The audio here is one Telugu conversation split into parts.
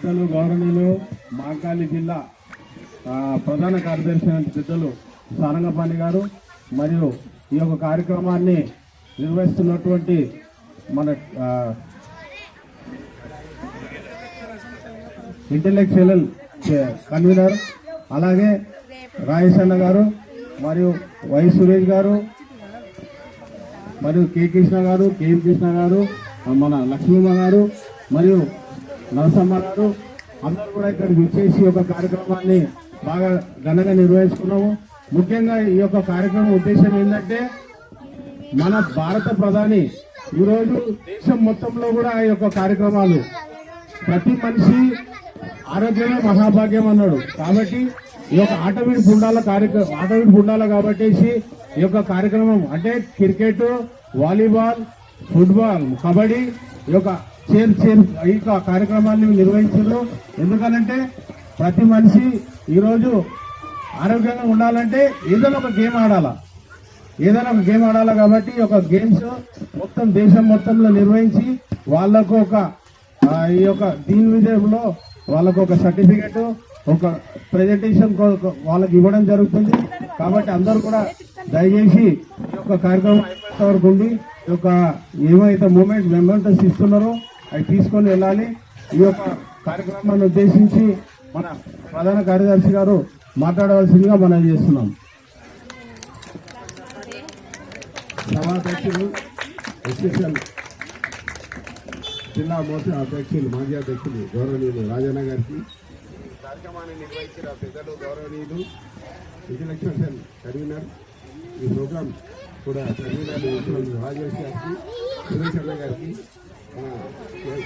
పెద్దలు గౌరవనీయులు మాంకాళి జిల్లా ప్రధాన కార్యదర్శి పెద్దలు సారంగపాణి గారు మరియు ఈ యొక్క కార్యక్రమాన్ని నిర్వహిస్తున్నటువంటి మన ఇంటెలెక్చువల్ కన్వీనర్ అలాగే రాజేశన్న గారు మరియు వై సురేష్ గారు మరియు కె కృష్ణ గారు కేఎం కృష్ణ గారు మన లక్ష్మమ్మ గారు మరియు నరసమ్మ గారు అందరూ కూడా ఇక్కడికి విచ్చేసి ఒక కార్యక్రమాన్ని బాగా ఘనంగా నిర్వహించుకున్నాము. ముఖ్యంగా ఈ యొక్క కార్యక్రమం ఉద్దేశం ఏంటంటే మన భారత ప్రధాని ఈరోజు దేశం మొత్తంలో కూడా ఈ యొక్క కార్యక్రమాలు ప్రతి మనిషి ఆరోగ్యమే మహాభాగ్యం అన్నాడు. కాబట్టి ఈ యొక్క ఆటవీడి పుండాల కాబట్టి ఈ యొక్క కార్యక్రమం అంటే క్రికెట్, వాలీబాల్, ఫుట్బాల్, కబడ్డీ ఈ యొక్క ఈ కార్యక్రమాన్ని నిర్వహించారు. ఎందుకనంటే ప్రతి మనిషి ఈరోజు ఆరోగ్యంగా ఉండాలంటే ఏదైనా ఒక గేమ్ ఆడాలా కాబట్టి ఈ యొక్క గేమ్స్ మొత్తం దేశం మొత్తంలో నిర్వహించి వాళ్ళకు ఒక ఈ యొక్క దీని విషయంలో వాళ్ళకు ఒక సర్టిఫికెట్, ఒక ప్రెజెంటేషన్ వాళ్ళకి ఇవ్వడం జరుగుతుంది. కాబట్టి అందరూ కూడా దయచేసి ఈ యొక్క కార్యక్రమం అయిపోయేంత వరకు ఉండి ఈ యొక్క ఏమైతే మెమెంటోస్ ఇస్తున్నారో అవి తీసుకొని వెళ్ళాలి. ఈ యొక్క కార్యక్రమాన్ని ఉద్దేశించి మన ప్రధాన కార్యదర్శి గారు మాట్లాడవలసిందిగా మనం చేస్తున్నాం. సభాధ్యక్షులు ఎస్పెషల్ జిల్లా మోస అధ్యక్షులు మాజీ అధ్యక్షులు గౌరవనీయులు రాజన్న గారికి, కార్యక్రమాన్ని నిర్వహించిన పెద్దలు గౌరవనీయులు ఇంటెలెక్చువల్ కన్వీనర్, ఈ ప్రోగ్రాం కూడా కన్వీనర్ రాజేష్ గారికి, సురేష్ అన్న గారికి,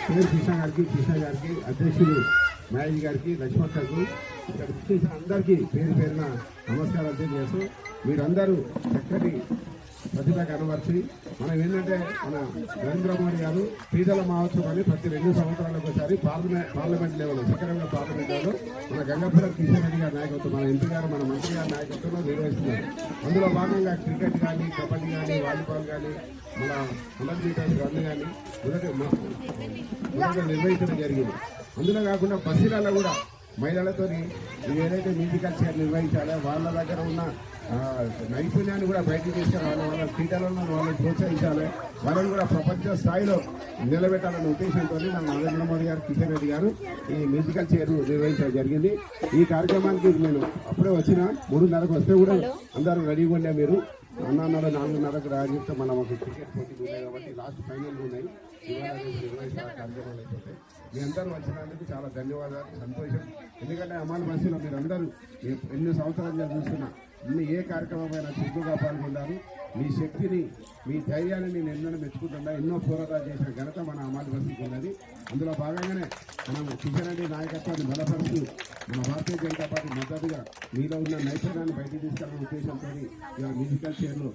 కృష్ణ గారికి, అధ్యక్షులు మహేష్ గారికి, లక్ష్మణ్ గారికి, ఇక్కడ విచ్చేసిన అందరికీ పేరు పేరున నమస్కారాలు తెలియజేస్తూ మీరందరూ చక్కటి ప్రతిభ కనబర్చి మనం ఏంటంటే మన నరేంద్ర మోడీ గారు పీదల మహోత్సవాన్ని ప్రతి 2 సంవత్సరాలకు ఒకసారి parliament level second parliament level మన గంగాపురం కిషన్ రెడ్డి గారి నాయకత్వం, మన ఎంపీ గారు, మన మంత్రి గారి నాయకత్వంలో నిర్వహిస్తున్నారు. అందులో భాగంగా క్రికెట్ కానీ, కబడ్డీ కానీ, వాలీబాల్ కానీ, మన 100 మీటర్స్ రన్ కానీ మొదట నిర్వహించడం జరిగింది. అందులో కాకుండా బస్సులలో కూడా మహిళలతో ఏదైతే మ్యూజికల్ చైర్ నిర్వహించాలో వాళ్ళ దగ్గర ఉన్న నైపుణ్యాన్ని కూడా బయటకు తీసుకురావాలి, వాళ్ళ క్రీడలను వాళ్ళని ప్రోత్సహించాలి, వాళ్ళని కూడా ప్రపంచ స్థాయిలో నిలబెట్టాలనే ఉద్దేశంతో మన నరేంద్ర మోడీ గారు, కిషన్ రెడ్డి గారు ఈ మ్యూజికల్ చైర్ నిర్వహించడం జరిగింది. ఈ కార్యక్రమానికి నేను అప్పుడే వచ్చిన 3:30కు వస్తే కూడా అందరూ రెడీగా ఉండే మీరు అన్నన్నర 4:30కు రాజేస్తే మనం ఒక క్రికెట్ పోటీలు ఉన్నాయి కాబట్టి లాస్ట్ ఫైనల్ ఉన్నాయి. ఇవాళ నిర్వహించిన కార్యక్రమాలు అయిపోతాయి. మీ అందరూ వచ్చినందుకు చాలా ధన్యవాదాలు, సంతోషం. ఎందుకంటే అమాల్ బస్సులో మీరు అందరూ ఎన్నో సంవత్సరాలుగా చూస్తున్నా ఏ కార్యక్రమమైనా చురుకుగా పాల్గొన్నారు. మీ శక్తిని, మీ ధైర్యాన్ని నేను ఎన్నో మెచ్చుకుంటున్నా. ఎన్నో పోరాటాలు చేసిన ఘనత మన అమాల్ బస్సుకి ఉన్నది. అందులో భాగంగానే మనం కిషన్ రెడ్డి నాయకత్వాన్ని బలపరుస్తూ మన భారతీయ జనతా పార్టీ మద్దతుగా మీలో ఉన్న నైపుణ్యాన్ని బయటికి తీసుకెళ్లే ఉద్దేశంతో ఇలా మ్యూజికల్ చైర్లు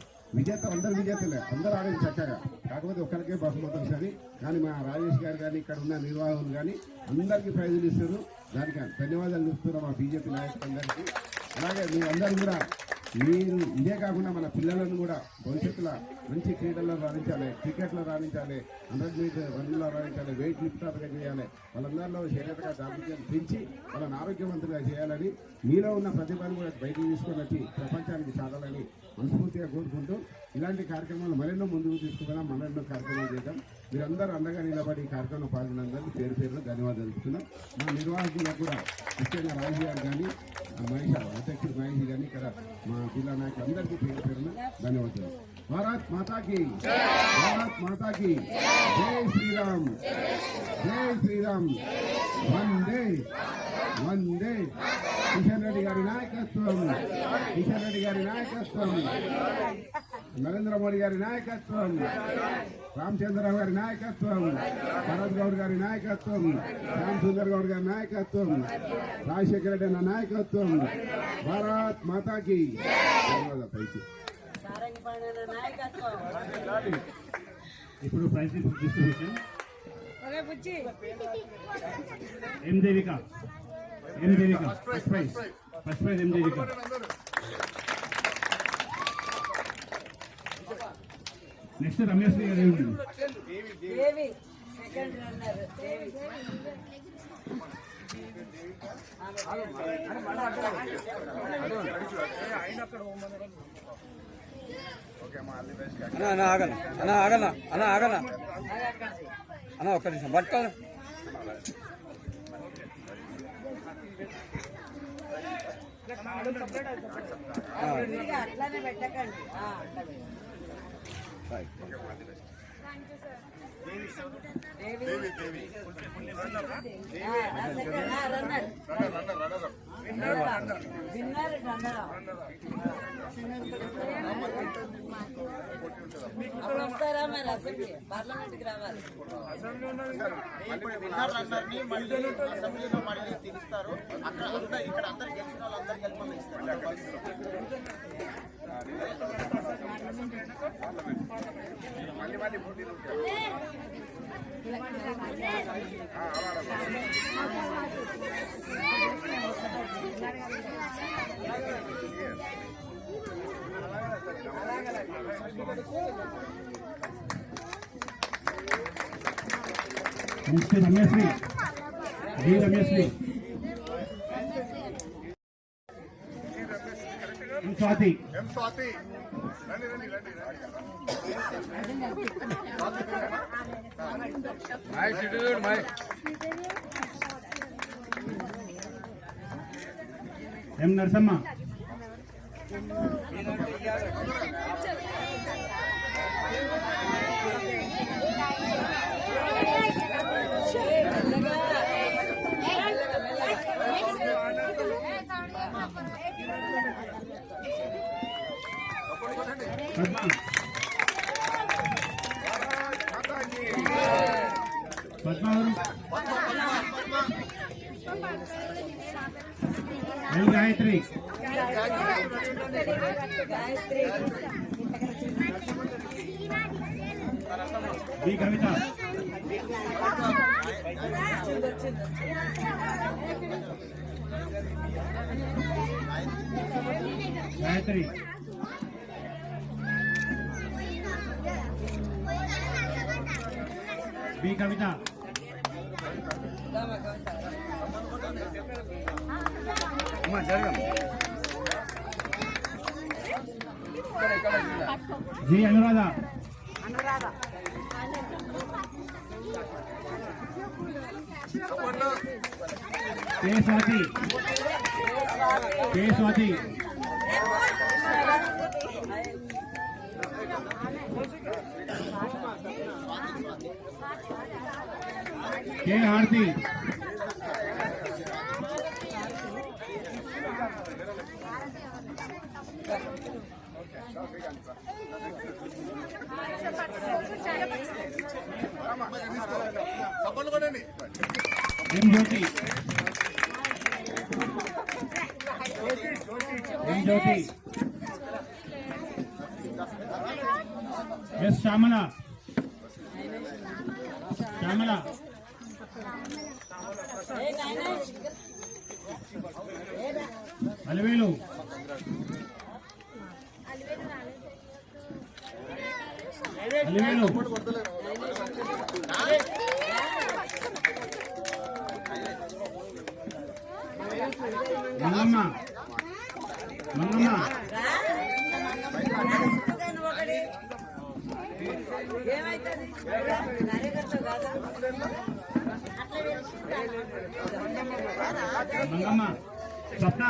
అందరు విజేతలే, అందరూ ఆడేది చక్కగా, కాకపోతే ఒక్కరికే బహుమతులు సరి. కానీ మా రాజేష్ గారు కానీ ఇక్కడ ఉన్న నిర్వాహకులు కానీ అందరికీ ప్రైజులు ఇస్తారు. దానికి ధన్యవాదాలు చెప్తున్నాం మా బీజేపీ నాయకులందరికీ. అలాగే మీరందరూ కూడా మీరు ఇదే కాకుండా మన పిల్లలను కూడా భవిష్యత్తులో మంచి క్రీడల్లో రాణించాలి, క్రికెట్లో రాణించాలి, 100 మీటర్ రన్లో రాణించాలి, వెయిట్ లిఫ్టర్గా చేయాలి, వాళ్ళందరిలో శారీరక దాపత్యాన్ని పెంచి వాళ్ళని ఆరోగ్యవంతులుగా చేయాలని, మీలో ఉన్న ప్రతిభను కూడా బయటకు తీసుకొని వచ్చి ప్రపంచానికి చాలాలని మనస్ఫూర్తిగా కోరుకుంటూ ఇలాంటి కార్యక్రమాలు మరెన్నో ముందుకు తీసుకున్నాం, మరెన్నో కార్యక్రమాలు చేద్దాం. మీరందరూ అండగా నిలబడి ఈ కార్యక్రమంలో పాల్గొన్నందుకు పేరు పేరున ధన్యవాదాలు చెప్తున్నాం. మా నిర్వాహకులకు కూడా ముఖ్యంగా రాజు గారు కానీ, మహేష్ అధ్యక్షుడు మహేష్ కానీ, ఇక్కడ మా జిల్లా నాయకులు అందరికీ పేరు పేరున ధన్యవాదాలు. భారత్ మాతాకి, భారత్ మాతాకి జై శ్రీరామ్, జై శ్రీరామ్, వందే వందే. కిషన్ రెడ్డి గారి నాయకత్వం, కిషన్ రెడ్డి గారి నాయకత్వం, నరేంద్ర మోడీ గారి నాయకత్వం, రామచంద్రరావు గారి నాయకత్వం, భరత్ గౌడ్ గారి నాయకత్వం, శ్యామ్ సుందర్ గౌడ్ గారి నాయకత్వం, రాజశేఖర రెడ్డి అన్న నాయకత్వం. భారత్ మాతాకి. ఇప్పుడు ప్రైజ్ డిస్ట్రిబ్యూషన్ ఎం దేవిక ఫస్ట్ ప్రైజ్ ఎం దేవిక. నెక్స్ట్ రమేష్ గారు ఉంటుంది. అన్న ఆగనా అన్న ఆగనా అన్న ఆగనా అన్న ఒక్క నిమిషం పట్టుకోవాలి. అట్లానే పెట్టకండి. వస్తారా మరి అసెంబ్లీ పార్లమెంట్కి రావాలి. విన్నర్లందరినీ మళ్ళీ అసెంబ్లీలో మళ్ళీ తీస్తారు. అక్కడ ఇక్కడ అందరు గెలిచిన వాళ్ళందరూ గెలుపొంది ఇస్తారు. మిస్టర్ రమేశ్రీ డి రమేశ్రీ స్వాతి ఎం నరసమ్మ ఎల్ గాయత్రి బి కవిత గాయత్రి బి కవిత జి అనురాధ కే స్వాతి కే హారతి ఎం జ్యోతి ఎస్ శ్యామల అలివేలు మంగమ్మ మంగమ్మ స్వప్న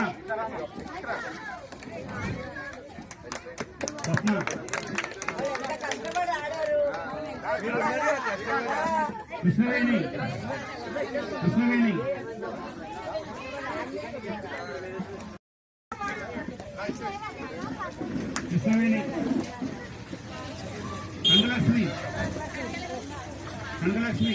కృష్ణవేణి రంగలక్ష్మి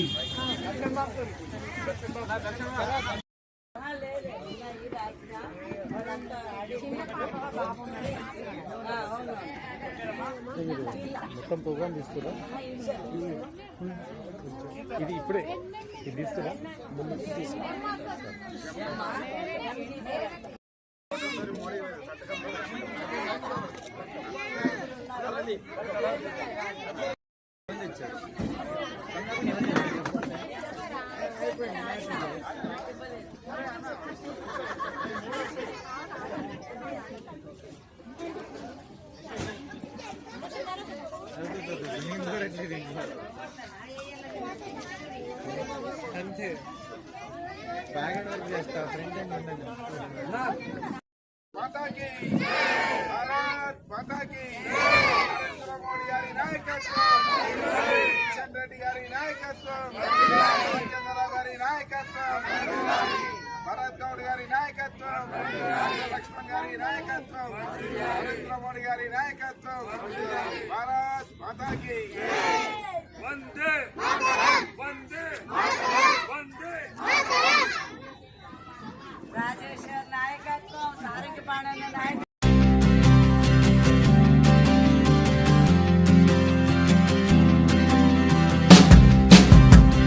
మొత్తం ప్రోగ్రామ్ తీసుకురా. ఇది ఇప్పుడే ఇది తీసుకురా. అంతే माता की भारत माता की नरेंद्र मोदी गारी नायकत्వం కిషన్ రెడ్డి గారి నాయకత్వం చంద్రరావు గారి నాయకత్వం భరత్ గౌడ్ గారి నాయకత్వం లక్ష్మణ్ గారి నాయకత్వం నరేంద్ర మోడీ గారి నాయకత్వం భారత్ మాతా की వందే వందే వందే రాజేశ్వర్ నాయకత్వం సారంగి పాడన్న నాయకత్వం